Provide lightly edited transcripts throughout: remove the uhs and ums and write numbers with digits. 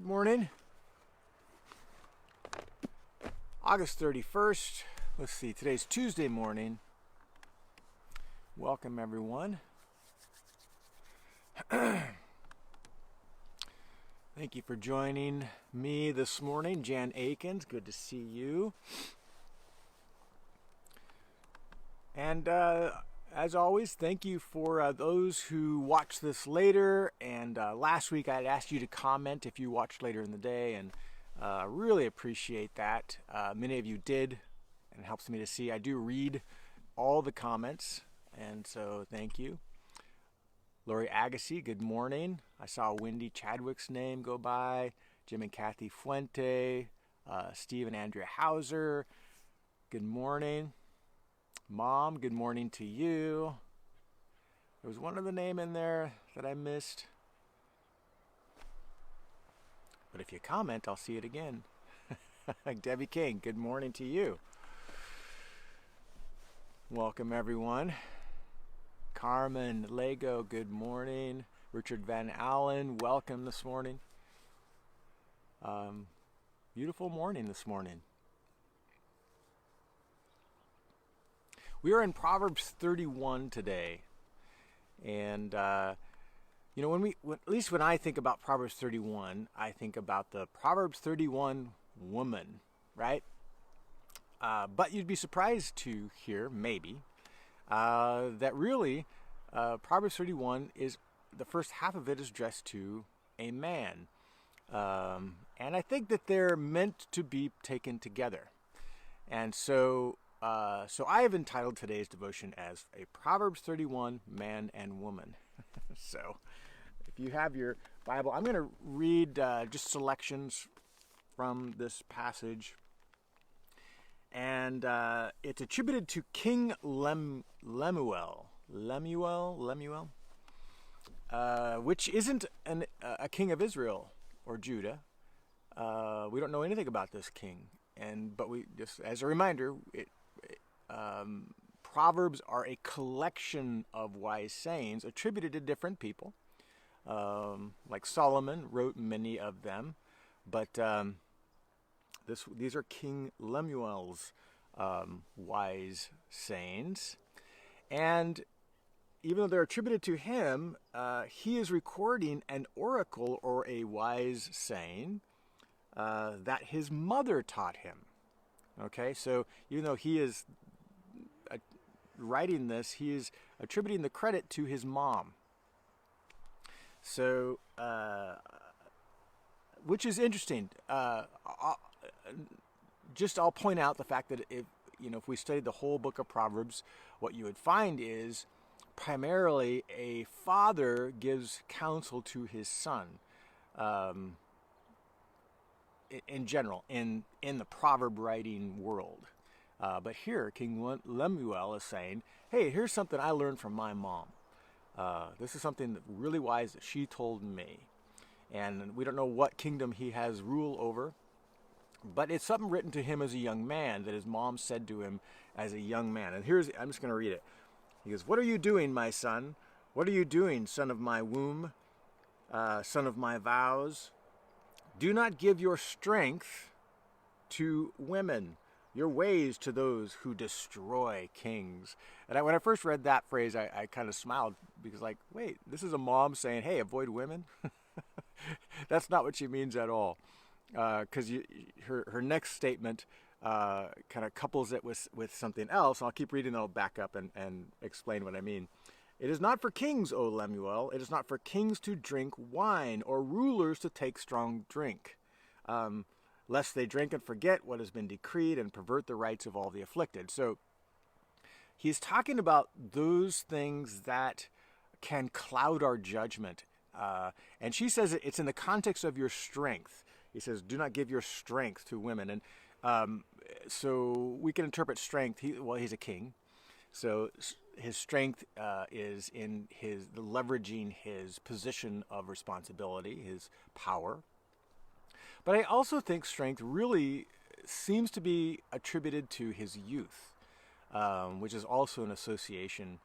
Good morning. August 31st. Let's see, today's Tuesday morning. Welcome, everyone. Thank you for joining me this morning. Jan Akins, good to see you. And as always, thank you for those who watch this later. And last week I had asked you to comment if you watched later in the day, and really appreciate that. Many of you did, and it helps me to see. I do read all the comments, and so thank you. Lori Agassi, good morning. I saw Wendy Chadwick's name go by. Jim and Kathy Fuente, Steve and Andrea Hauser, good morning. Mom, good morning to you. There was one other name in there that I missed. But if you comment, I'll see it again. Debbie King, good morning to you. Welcome, everyone. Carmen Lego, good morning. Richard Van Allen, welcome this morning. Beautiful morning this morning. We are in Proverbs 31 today. And, at least when I think about Proverbs 31, I think about the Proverbs 31 woman, right? But you'd be surprised to hear, maybe, that really Proverbs 31 is, the first half of it is addressed to a man. And I think that they're meant to be taken together. And so I have entitled today's devotion as a Proverbs 31 man and woman. So if you have your Bible, I'm going to read just selections from this passage. And it's attributed to King Lemuel, which isn't a king of Israel or Judah. We don't know anything about this king. But we just, as a reminder, Proverbs are a collection of wise sayings attributed to different people. Like Solomon wrote many of them, but these are King Lemuel's wise sayings. And even though they're attributed to him, he is recording an oracle or a wise saying that his mother taught him. Okay, so even though he is writing this, he is attributing the credit to his mom. So, which is interesting. I'll point out the fact that if we studied the whole book of Proverbs, what you would find is primarily a father gives counsel to his son. In general, in the proverb writing world. But here, King Lemuel is saying, hey, here's something I learned from my mom. This is something that really wise that she told me. And we don't know what kingdom he has rule over, but it's something written to him as a young man that his mom said to him as a young man. And I'm just going to read it. He goes, "What are you doing, my son? What are you doing, son of my womb, son of my vows? Do not give your strength to women, your ways to those who destroy kings." And when I first read that phrase, I kind of smiled because, wait, this is a mom saying, hey, avoid women? That's not what she means at all. Because her next statement kind of couples it with something else. I'll keep reading, and I'll back up and explain what I mean. "It is not for kings, O Lemuel, it is not for kings to drink wine, or rulers to take strong drink, lest they drink and forget what has been decreed and pervert the rights of all the afflicted." So he's talking about those things that can cloud our judgment. And she says it's in the context of your strength. He says, do not give your strength to women. And so we can interpret strength. He's a king. So his strength is in leveraging his position of responsibility, his power. But I also think strength really seems to be attributed to his youth, which is also an association.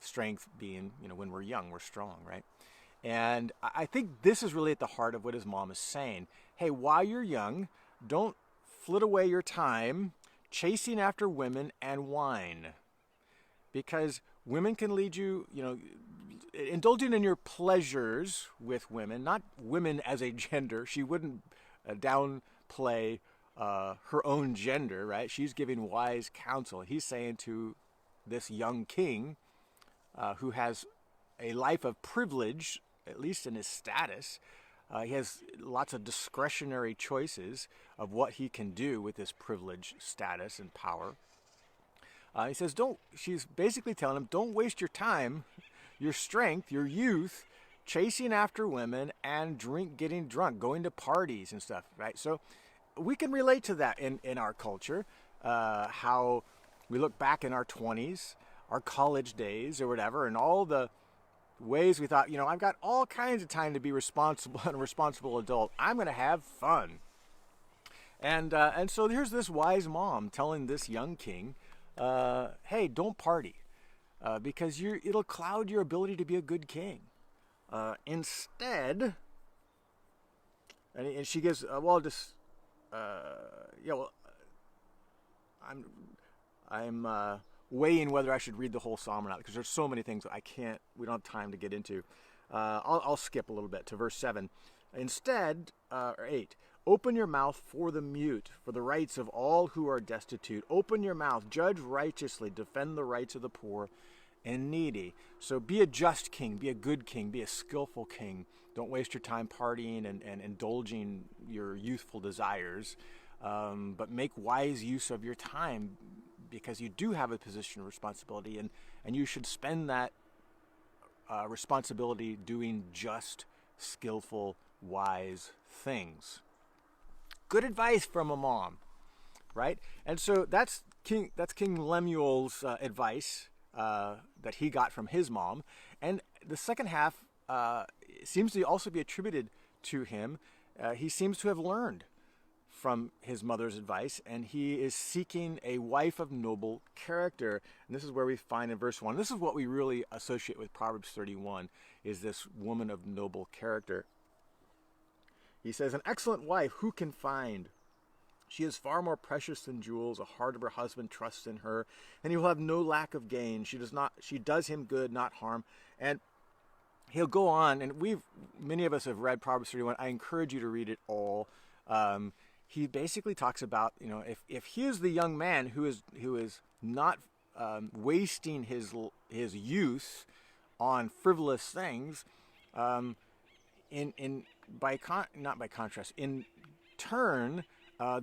Strength being, when we're young, we're strong, right? And I think this is really at the heart of what his mom is saying. Hey, while you're young, don't flit away your time chasing after women and wine, because women can lead you, indulging in your pleasures with women, not women as a gender. She wouldn't downplay her own gender, right? She's giving wise counsel. He's saying to this young king who has a life of privilege, at least in his status, he has lots of discretionary choices of what he can do with this privilege, status, and power. He says, she's basically telling him, don't waste your time, your strength, your youth, chasing after women and getting drunk, going to parties and stuff, right? So we can relate to that in our culture, how we look back in our 20s, our college days or whatever, and all the ways we thought, I've got all kinds of time to be responsible and a responsible adult. I'm going to have fun. And so here's this wise mom telling this young king, hey, don't party because it'll cloud your ability to be a good king. Instead, and she gives, I'm weighing whether I should read the whole psalm or not, because there's so many things that we don't have time to get into. I'll skip a little bit to verse 7. Instead, or 8, open your mouth for the mute, for the rights of all who are destitute. Open your mouth, judge righteously, defend the rights of the poor and needy. So be a just king, be a good king, be a skillful king. Don't waste your time partying and indulging your youthful desires, but make wise use of your time, because you do have a position of responsibility, and you should spend that responsibility doing just, skillful, wise things. Good advice from a mom, right? And so that's King Lemuel's advice that he got from his mom. And the second half seems to also be attributed to him. He seems to have learned from his mother's advice, and he is seeking a wife of noble character. And this is where we find in verse 1. This is what we really associate with Proverbs 31, is this woman of noble character. He says, an excellent wife who can find? She is far more precious than jewels. The heart of her husband trusts in her, and he will have no lack of gain. She does him good, not harm. And he'll go on, and many of us have read Proverbs 31. I encourage you to read it all. He basically talks about, if he is the young man who is not wasting his youth on frivolous things, in turn,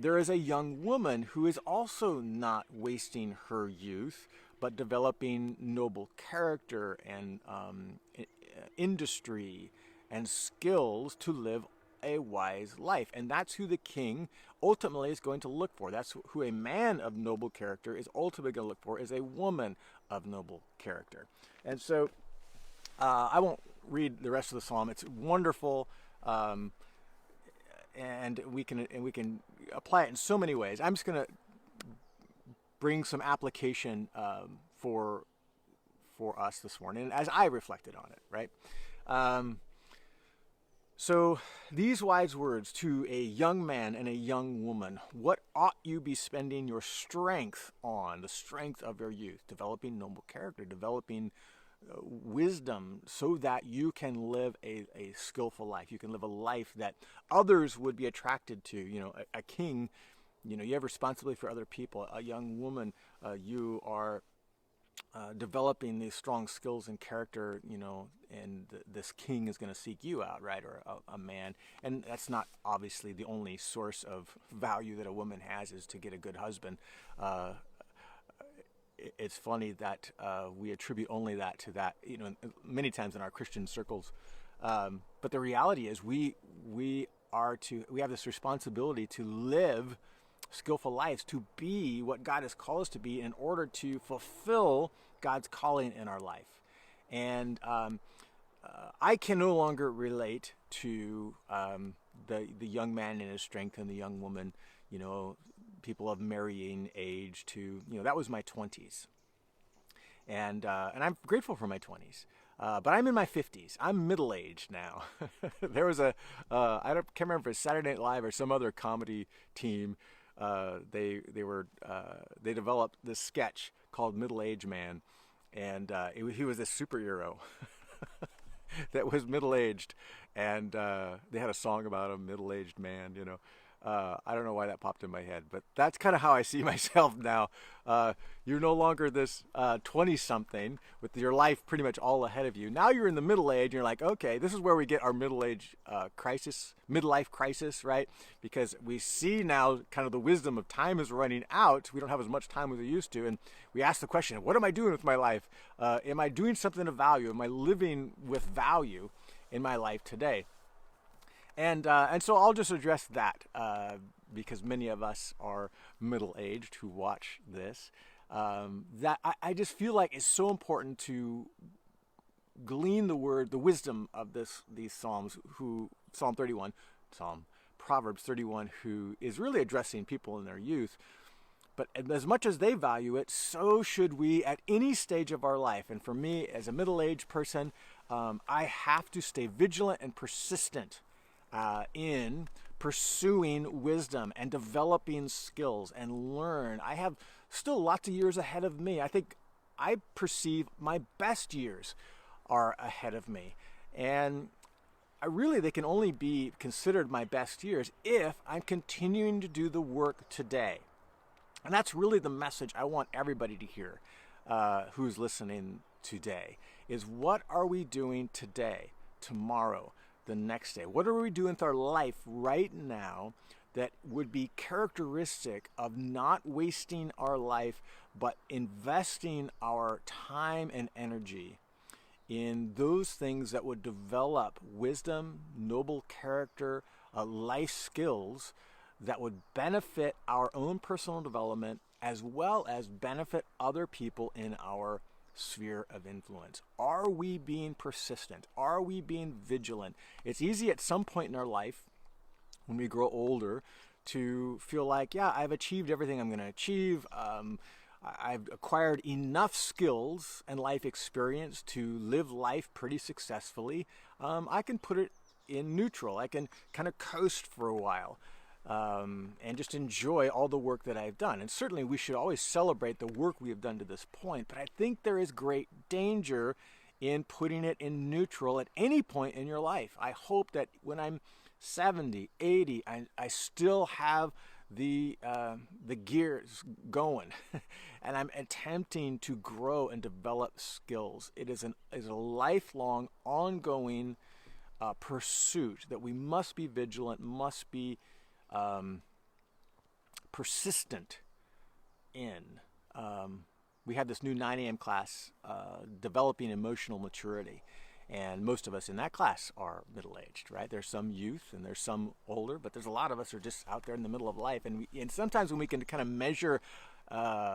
there is a young woman who is also not wasting her youth, but developing noble character and industry and skills to live a wise life. And that's who the king ultimately is going to look for. That's who a man of noble character is ultimately going to look for, is a woman of noble character. And so I won't read the rest of the psalm. It's wonderful, and we can apply it in so many ways. I'm just going to bring some application for us this morning as I reflected on it, right? So these wise words to a young man and a young woman: what ought you be spending your strength on? The strength of your youth, developing noble character, developing wisdom, so that you can live a skillful life. You can live a life that others would be attracted to. A king, you have responsibility for other people. A young woman, you are developing these strong skills and character, and this king is going to seek you out, right? Or a man. And that's not obviously the only source of value that a woman has, is to get a good husband. It's funny that we attribute only that to that, many times in our Christian circles. But the reality is we have this responsibility to live skillful lives, to be what God has called us to be in order to fulfill God's calling in our life. And I can no longer relate to the young man in his strength and the young woman, people of marrying age, to, that was my 20s. And I'm grateful for my 20s. But I'm in my 50s. I'm middle-aged now. There was can't remember if it's Saturday Night Live or some other comedy team. They developed this sketch called Middle Aged Man, and he was this superhero that was middle-aged, and they had a song about a middle-aged man, you know. I don't know why that popped in my head, but that's kind of how I see myself now. You're no longer this 20-something with your life pretty much all ahead of you. Now you're in the middle age, and you're like, okay, this is where we get our middle-age midlife crisis, right? Because we see now kind of the wisdom of time is running out. We don't have as much time as we used to, and we ask the question, what am I doing with my life? Am I doing something of value? Am I living with value in my life today? And so I'll just address that because many of us are middle-aged who watch this. That I just feel like it's so important to glean the wisdom of these Psalms, Psalm 31, Proverbs 31, who is really addressing people in their youth. But as much as they value it, so should we at any stage of our life. And for me, as a middle-aged person, I have to stay vigilant and persistent in pursuing wisdom and developing skills and learn. I have still lots of years ahead of me. I think I perceive my best years are ahead of me. And they can only be considered my best years if I'm continuing to do the work today. And that's really the message I want everybody to hear who's listening today, is what are we doing today, tomorrow, the next day? What are we doing with our life right now that would be characteristic of not wasting our life, but investing our time and energy in those things that would develop wisdom, noble character, life skills that would benefit our own personal development as well as benefit other people in our sphere of influence? Are we being persistent? Are we being vigilant? It's easy at some point in our life when we grow older to feel like, yeah, I've achieved everything I'm going to achieve. I've acquired enough skills and life experience to live life pretty successfully. I can put it in neutral. I can kind of coast for a while. And just enjoy all the work that I've done. And certainly we should always celebrate the work we have done to this point, but I think there is great danger in putting it in neutral at any point in your life. I hope that when I'm 70, 80, I still have the gears going and I'm attempting to grow and develop skills. It is a lifelong, ongoing pursuit that we must be vigilant, must be persistent in. We have this new 9 a.m. class, developing emotional maturity, and most of us in that class are middle-aged, right? There's some youth and there's some older, but there's a lot of us who are just out there in the middle of life, and sometimes when we can kind of measure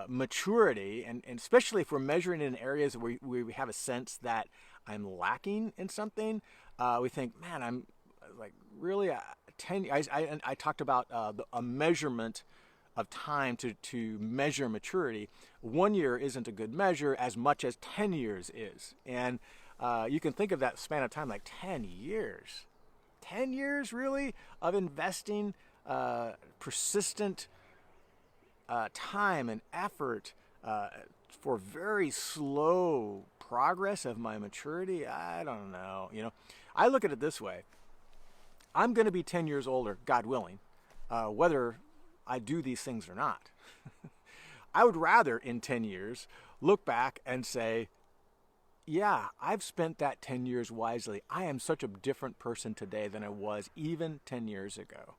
maturity, and especially if we're measuring in areas where we have a sense that I'm lacking in something, we think, man, I'm like really 10. I talked about a measurement of time to measure maturity. 1 year isn't a good measure as much as 10 years is, and you can think of that span of time like 10 years. 10 years really of investing persistent time and effort for very slow progress of my maturity. I don't know. I look at it this way. I'm going to be 10 years older, God willing, whether I do these things or not. I would rather in 10 years look back and say, yeah, I've spent that 10 years wisely. I am such a different person today than I was even 10 years ago.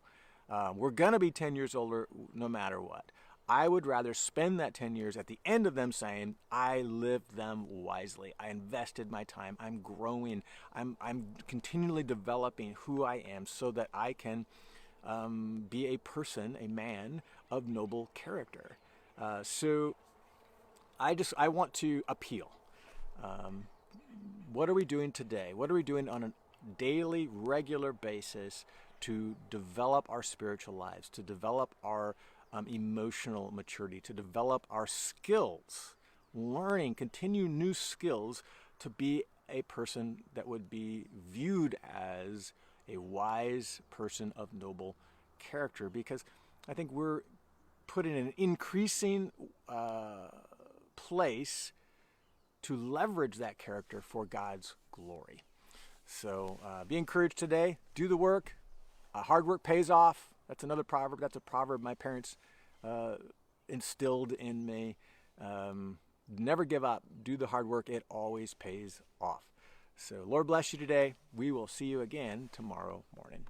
We're going to be 10 years older no matter what. I would rather spend that 10 years at the end of them saying, I lived them wisely. I invested my time. I'm growing. I'm continually developing who I am so that I can be a person, a man of noble character. So I want to appeal. What are we doing today? What are we doing on a daily, regular basis to develop our spiritual lives, to develop our emotional maturity, to develop our skills, continue new skills to be a person that would be viewed as a wise person of noble character, because I think we're put in an increasing place to leverage that character for God's glory. So be encouraged today. Do the work. Hard work pays off. That's another proverb. That's a proverb my parents instilled in me. Never give up. Do the hard work. It always pays off. So Lord bless you today. We will see you again tomorrow morning.